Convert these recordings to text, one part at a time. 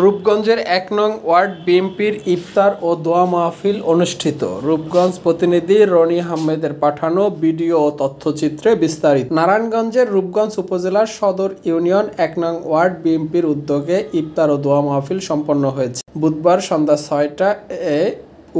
রূপগঞ্জের ১ নং ওয়ার্ড বিএনপির ইফতার ও দোয়া মাহফিল অনুষ্ঠিত। রূপগঞ্জ প্রতিনিধি রনি আহমেদের পাঠানো ভিডিও ও তথ্যচিত্রে বিস্তারিত। নারায়ণগঞ্জের রূপগঞ্জ উপজেলার সদর ইউনিয়ন ১ নং ওয়ার্ড বিএনপির উদ্যোগে ইফতার ও দোয়া মাহফিল সম্পন্ন হয়েছে। বুধবার সন্ধ্যা ৬টায়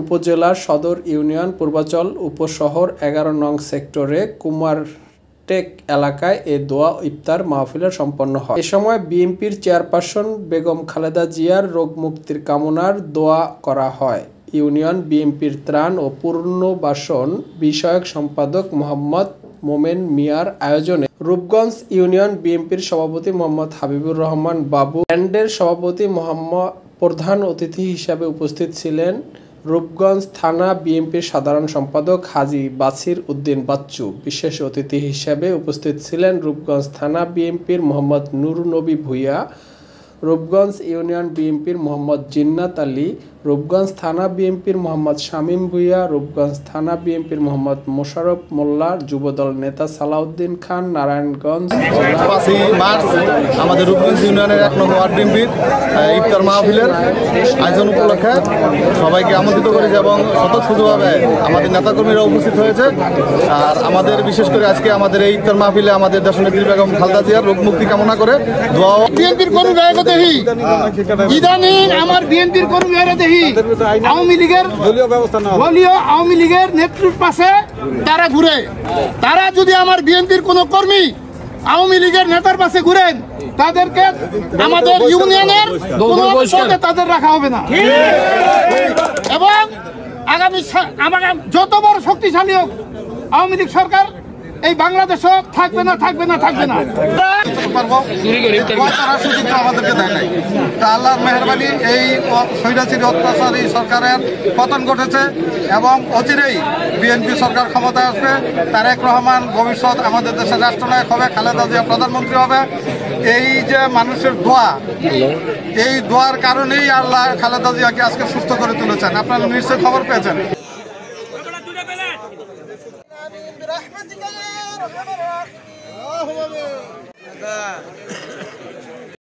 উপজেলার সদর ইউনিয়ন পূর্বাচল উপশহর ১১ নং সেক্টরে কুমারটেক এলাকায় এ দোয়া ইফতার মাহফিল সম্পন্ন হয়। এ সময় বিএনপির চেয়ারপারসন বেগম খালেদা জিয়ার রোগ মুক্তির কামনার দোয়া করা হয়। ইউনিয়ন বিএনপির ত্রাণ ও পুনর্বাসন বিষয়ক সম্পাদক মোহাম্মদ মোমেন মিয়ার আয়োজনে রূপগঞ্জ ইউনিয়ন বিএনপির সভাপতি মোহাম্মদ হাবিবুর রহমান বাবু, ব্যান্ডের সভাপতি মোহাম্মদ প্রধান অতিথি হিসাবে উপস্থিত ছিলেন রূপগঞ্জ থানা বিএনপির সাধারণ সম্পাদক হাজী বাছির উদ্দিন বাচ্চু। বিশেষ অতিথি হিসেবে উপস্থিত ছিলেন রূপগঞ্জ থানা বিএনপির মোহাম্মদ নুর নবী ভূঁইয়া, রূপগঞ্জ ইউনিয়ন বিএনপির মোহাম্মদ জিন্নাত আলী, রূপগঞ্জ থানা বিএনপির মোহাম্মদ শামীম ভূঁইয়া, রূপগঞ্জ থানা বিএনপির মোহাম্মদ মোশাররফ মোল্লা, যুবদল নেতা সালাউদ্দিন খান। নারায়ণগঞ্জ ৫ই মার্চ আমাদের রূপগঞ্জ ইউনিয়নের ১ নং ওয়ার্ড বিএনপির ইফতার মাহফিলের আয়োজন উপলক্ষে সবাইকে আমন্ত্রিত করেছে এবং স্বতঃস্ফূর্তভাবে আমাদের নেতাকর্মীরা উপস্থিত হয়েছে। আর আমাদের বিশেষ করে আজকে আমাদের এই ইফতার মাহফিলে আমাদের দেশনেত্রী বেগম খালেদা জিয়ার রোগ মুক্তি কামনা করে দোয়া। বিএনপির কোন দেহি ইদানিং আমার বিএনপির কোন দেহি আওয়ামী লীগের দলীয় আওয়ামী লীগের নেতৃত্বের পাশে তারা ঘুরে। তারা যদি আমার বিএনপির কোন কর্মী আওয়ামী লীগের নেতার পাশে ঘুরেন, তাদেরকে আমাদের ইউনিয়নের তাদের রাখা হবে না। এবং আগামী যত বড় শক্তিশালী হোক আওয়ামী লীগ সরকার, এই বাংলাদেশও থাকবে না, থাকবে না, থাকবে না। আমাদেরকে দেখায় আল্লাহর মেহরবানি, এই স্বৈরাচারী অত্যাচারী সরকারের পতন ঘটেছে এবং অচিরেই বিএনপি সরকার ক্ষমতায় আসবে। তারেক রহমান ভবিষ্যৎ আমাদের দেশের রাষ্ট্রনায়ক হবে, খালেদা জিয়া প্রধানমন্ত্রী হবে। এই যে মানুষের দোয়া, এই দোয়ার কারণেই আল্লাহ খালেদা জিয়াকে আজকে সুস্থ করে তুলেছেন। আপনারা নিশ্চয়ই খবর পেয়েছেন। برحمتك يا ارحم الراحمين.